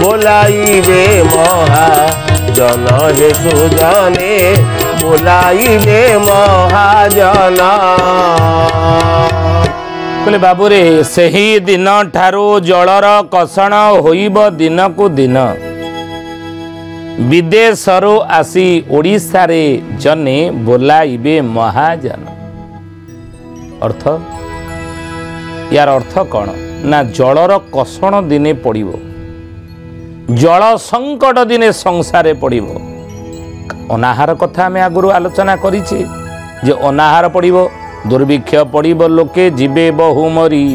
बोलाइबे महाजन हे सुजने बोलाइबे महाजन। कहले बाबू रे सही दिन ठारू जलर कषण होइब दिन को दिन विदेशरू आसी ओडिशा रे जने बोलाइबे महाजन। अर्थ यार अर्थ कौन ना जलर कषण दिने पड़िबो जल संकट दिने संसारे पड़िबो। अनाहार कथा आम आगुरी आलोचना करिछे जे अनाहार पड़िबो दुर्भिक्ष पड़िबो लोके जीवे बहु मरी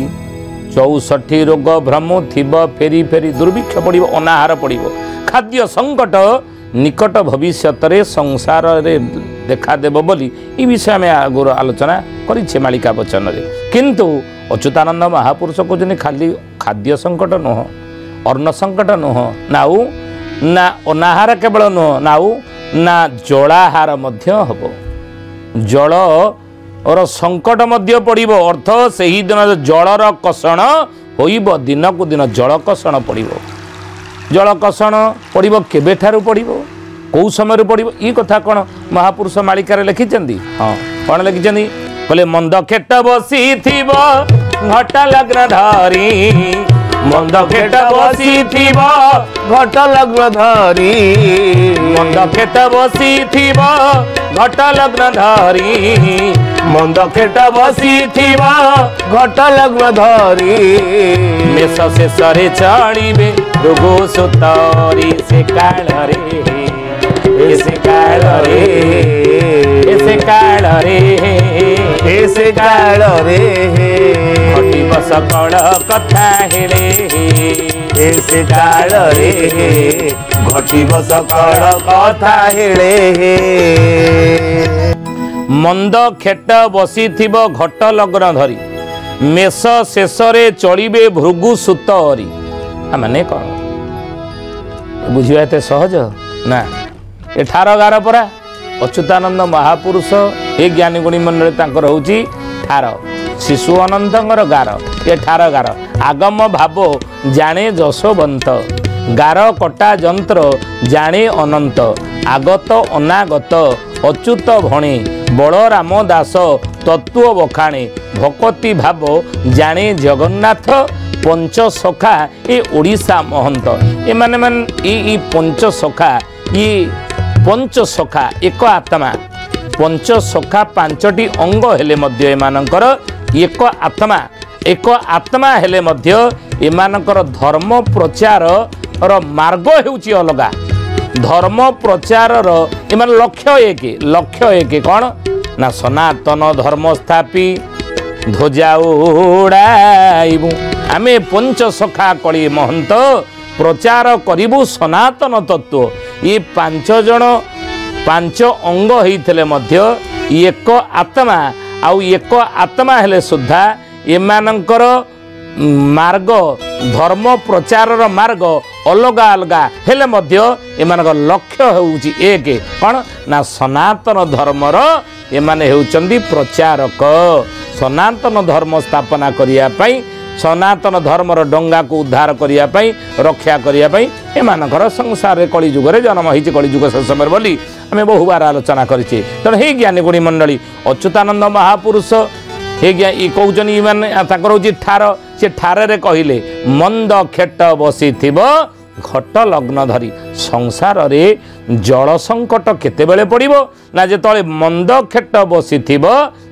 64 रोग भ्रम थिब फेरी फेरी दुर्भिक्ष पड़िबो अनाहार पड़िबो खाद्य संकट निकट भविष्यत रे संसार रे देखा देबो बोली ई विषय में आगुरी आलोचना करिछे मालिका वचन रे। किंतु अच्युतानंद महापुरुष कहते खाली खाद्य संकट नुह अन्न संकट नुह नाउ ना अनाहार केवल नुह नाउ ना जलाहार मध्य हबो जल और संकट मध्य पड़िबो। अर्थ सही दिन जलर कषण होइबो दिन को दिन जल कषण पड़िबो जल कषण पड़िबो केबे ठारू पड़िबो कौ समय पड़िबो ई कथा कोन महापुरुष मालिका रे लिखिचंदी। हां कोन लिखिचंदी कहले मंद खेट बसी थिब घट लग्न धारी मंद खेट बसी थिब घट लग्न धारी मंद खेट बसी थिब घट लग्न धारी मंद खेट बसी थिब घट लग्न धारी मेष शेषरे चढ़िबे रोगो सुतरी से काल रे से काल रे से काल रे से काल रे घटिब सकल कथा हेले से काल रे घटिब सकल कथा हेले। मंद खेट बसी थिब घट लग्न धरी मेष शेषरे चढ़िबे भृगु सुतरी माने कौन बुझिबा एते सहज ना ए ठार गार परा अच्युतानंद महापुरुष ए ज्ञानी गुणी मंडल तांकर होची ठार शिशु अनंतर गार ये ठार गार आगम भाव जाने जशोवंत गार कटा यंत्र जाने अनंत आगत अनागत अच्युत भणे बलराम दास तत्व बखाणे भक्ति भाव जाने जगन्नाथ पंच सखा ए ओडिशा महंत ए माने मन ई पंच सखा ये पंच सखा एक आत्मा पंच सखा पांचटी अंग हेले मध्य एमानकर एक आत्मा हेले मध्य एमानकर धर्म प्रचार र मार्ग हेउची अलगा धर्म प्रचार रो एमान लक्ष्य एक कौन ना सनातन धर्म स्थापी ध्वजा उड़ाइबु आमे पंच सखा कली महंत प्रचार करिबु सनातन तत्व ये पांच अंग होइथिले मध्य एक आत्मा आउ एक आत्मा हेले सुद्धा एमानंकर मार्ग धर्म प्रचार मार्ग अलगा अलगा हेले मध्य एमानक लक्ष्य होउची एक कौन ना सनातन धर्मर एमाने हेउचंदी प्रचारक सनातन धर्म स्थापना करिया पई सनातन धर्मर डंगा को उद्धार करिया पई रक्षा करिया पई एमानकर संसार रे कली जुग रे जन्म हिच कली जुग से समय बोली आमे बहु बार आलोचना करिछि। तेणु हे ज्ञानी गुणी मंडली अच्युतानंद महापुरुष हे ज्ञा ई कहउचन ई माने ताकर होची ठार से ठार रे कहिले मंद खेट बसिथिब घट लग्न धरी संसार रे जल संकट केते बेले पड़िबो ना जे तळे मंद खेट बसिथिब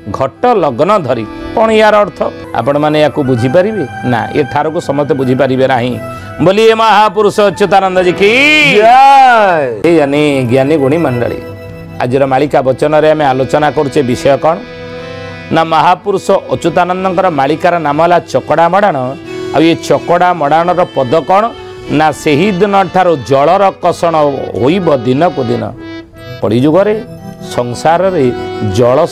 घट लग्न धरी कौन यार अर्थ आपण माने याकू बुझी परिबे ना ये ठार को समस्त बुझी परिबे नाही बोलिए महापुरुष अच्युतानंद जी की जय। ए यानी ज्ञानी गुणी मंडली आजर मालिका वचन रे हमें आलोचना करछे विषय कौन ना महापुरुष अच्युतानंदकर मालिकार नाम है चकड़ा मड़ाण आ ये चकड़ा मड़ाण पद कौन ना सही दिन ठारू जलर कषण होइब दिन को दिन कली जुगरे संसार रे जल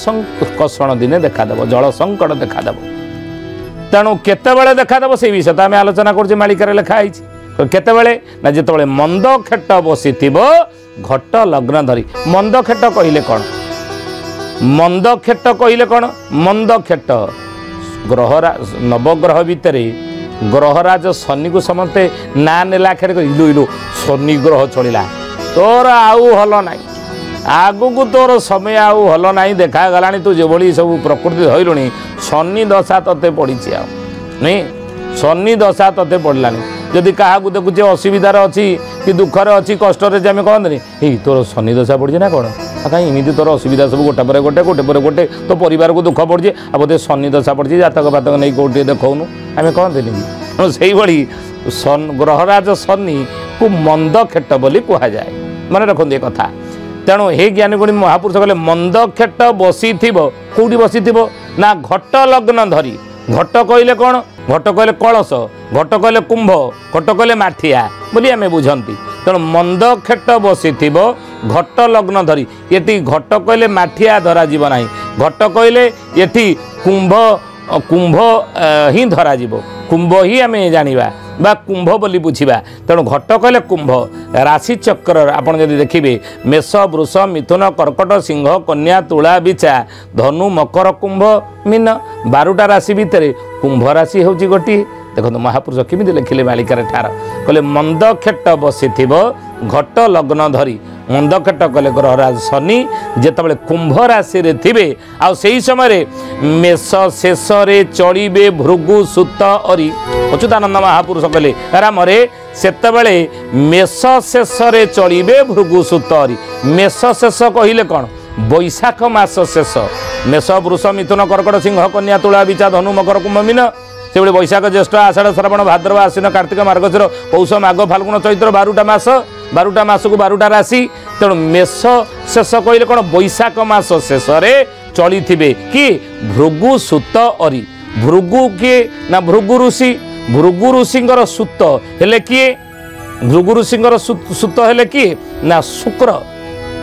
कषण दिने देखादेव जल संकट देखादेव तेणु केतेबेले देखादेव से विषय आम आलोचना कर मालिकार लिखाई केतेबेले ना जितेबाला मंद खेट बसिथिब घट लग्न धरी मंद खेट कहले कौन मंद खेट कहले कौन मंद खेट ग्रह नवग्रह भितर ग्रहराज शनि को समस्ते ना नेला खेर इलु इलु शनि ग्रह चलला तोर आउ हल ना आगु को तोर समय आउ हल ना देखा गलानी तू जो सब प्रकृति धरलुणी शनि दशा तते पड़ी नहीं शनि दशा तते पड़लानी जदि क्या देखुचे असुविधार अच्छी कि दुखर अच्छी कष्ट आम कहते ये तोर शनि दशा पड़ी ना कौन कहीं एमती तोर असुविधा सब गोटे पर गोटे गोटे पर गोटे तो परिवार को दुख पड़ी आ बोधे शनि दशा पड़ी जातक बातक नहीं कौटे देखौनु आम कहते तेणु से ग्रहराज शनि को मंद खेट बोली कहुए मन रखु ये कथा तेणु हे ज्ञानी महापुरुष कहले मंद खेट बसी कौटी बसी ना घट लग्न धरी घट कहले कौन घट कहले कलश घट कहले कुंभ घट कहले माठिया बोली आम बुझंती तेणु मंद खेट बसी घट लग्न धरी ये घट कहले माठिया धरा जीव ना घट कहले ये कुंभ कुंभ ही धरा जीव कुंभ ही आम जानिबा बा कुंभ बोली बुझा तेणु घट कहले कुंभ राशि चक्र आपड़ जब देखिए मेष वृष मिथुन कर्कट सिंह कन्या तुला बिचा धनु मकर कुंभ मीन 12टा राशि भितर कुंभ राशि हूँ गोटे देखो महापुरुष केमी लिखिले मालिकार ठार कहले मंद खेट बसी घट लग्न धरी मंद खेट कले ग्रहराज शनि जितेबाला कुंभ राशि थे आउ समय मेष शेष चढ़े भृगु सुत अरी अच्युतानंद महापुरुष कहले रामरे सेतबले मेष शेष चढ़े भृगु सुत अरी मेष शेष कहले कौन बैशाख मास शेष मेष वृष मिथुन कर्कट सिंह कन्या तुला बिचा धनु मकर कुंभ मीन से बैशाख ज्येष्ठ आषाढ़ श्रावण भाद्रव आश्विन कार्तिक मार्गशीर पौष माघ फाल्गुन चैत्र 12टा मास को 12टा राशि तेणु मेष शेष कहले कौन बैशाख मास शेष चली थे कि भृगु सुत अरी भृगु किए ना भृगु ऋषिंर सुत हेले किए भृगु ऋषिंर सुत हेले किए ना शुक्र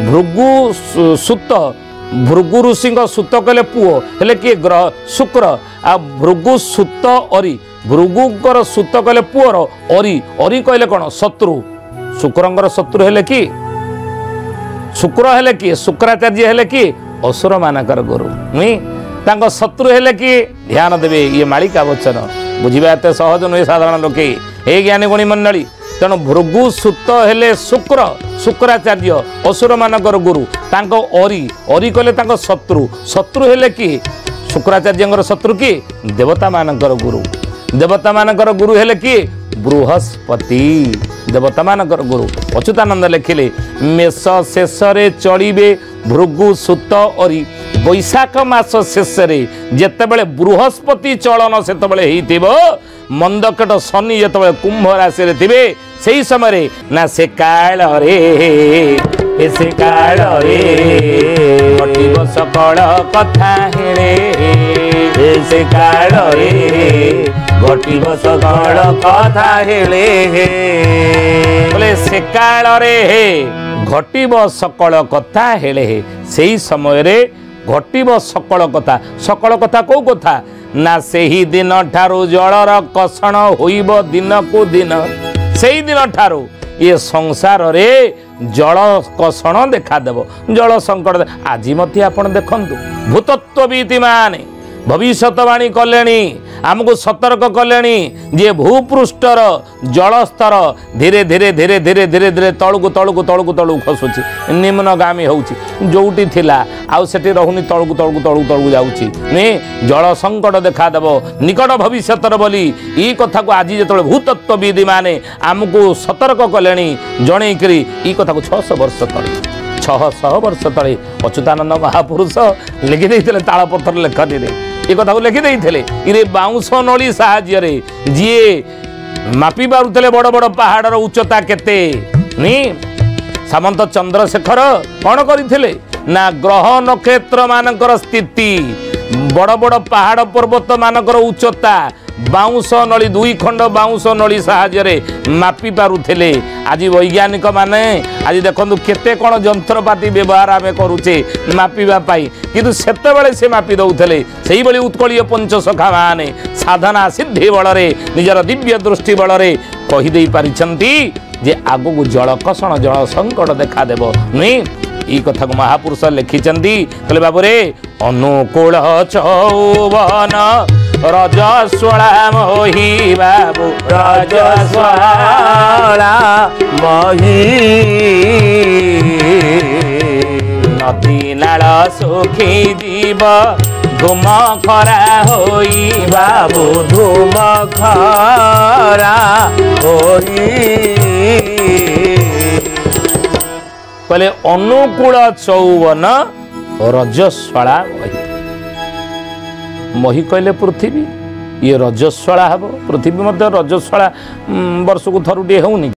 भृगु सुत भृगु ऋषिंग सुत कहले पुओ हेले किए ग्रह शुक्र आ भृगु सुत अरी भृगुंर सुत कहले पुओर अरी अरी कहले कौन शत्रु शुक्रंर शत्रु हेले कि शुक्र हेले कि शुक्राचार्य हेले कि असुर मानकर गुरु नहीं शत्रु हेले कि ध्यान देवे ये मालिका वचन बुझा एत सहज नुहे साधारण लोके हे ज्ञानी गुणी मंडली तेणु भृगु सुत हेले शुक्र शुक्राचार्य असुर मानकर गुरु तांको अरी अरी कहले शत्रु शत्रु हेले कि शुक्राचार्य शत्रु कि देवता मानकर गुरु हेले कि बृहस्पति देवता मानकर गुरु अच्युतानंद लिखिले मेष शेष चढ़े भृगु सुत अरी बैशाख मास शेष जितेबाला बृहस्पति चलन से मंदकेट शनि जिते कुंभ राशि थे से समय ना से काल रे से काल रे सकल कथा हेले से काल रे घटिब सकल कथा हेले बोले से काल रे घटिब सकल कथा हेले से समय रे घटिब सकल कथा कौ कथा ना सेही दिन ठारू जलर कषण होइब दिन को दिन से ही दिन ठारू ये संसार रे जल कषण देखादेव जल संकट आज मध्य आपण देखंतु भूतत्वविद माने भविष्यवाणी कले आमको सतर्क कले जे भूपृष्ठर जलस्तर धीरे धीरे धीरे धीरे धीरे धीरे तलू तलू तलू तलू खसुची निम्नगामी होउची थिला आउ सेठी रहुनी तलू तलू तलू तलू जाउची नहीं जल संकट देखादेव निकट भविष्यतर बोली ई कथा को आज जो भूतत्वविद माने आमको सतर्क कले जनईकरी ई कथा को 600 वर्ष तले 600 वर्ष तले अच्युतानंद महापुरुष लिखिदे तालपत्र लेखनी ये कथा को लिखिदे इरे बाउंश नली साहाय्य जी मापी पारुले बड़ बड़ पहाड़ उच्चता केते नी सामंत चंद्रशेखर कौन करते ना ग्रह नक्षत्र मानकर स्थिति बड़ बड़ पहाड़ पर्वत मानकर उच्चता बाउंश नली 2 खंड बाउंश नली साहाय्य मापी पारुले आज वैज्ञानिक माने आज देखो केते कौन जंत्रपाति व्यवहार आम करुचे मापिबा पाई किंतु सेतेबेले से मापी दउथले सेही बली उत्कलीय पंचसखा माने साधना सिद्धि बल निजर दिव्य दृष्टि बल कही दे पारिछंती जे आगु को जल कषण जल संकट देखा देव नुई ई कथा को महापुरुष लिखिचंती कहले बाबू रे अनुकूल चौवन ରଜସ୍ୱଳା ମୋହି ବାବୁ ରଜସ୍ୱଳା ମହି ନଦୀ ନାଳ ଶୁଖି ଯିବ ଧୂମ ଖରା ହୋଇ ବାବୁ ଧୂମ ଖରା ହୋଇ କହିଲେ ଅନୁକୂଳ ଚୌବନ ରଜସ୍ୱଳା ମହି। ମହି କହିଲେ ପୃଥିବୀ, ଇଏ ରଜସ୍ୱଳା ହେବ। ପୃଥିବୀ ମଧ୍ୟ ରଜସ୍ୱଳା ବର୍ଷକୁ ଥରୁଟିଏ ହେଉନି।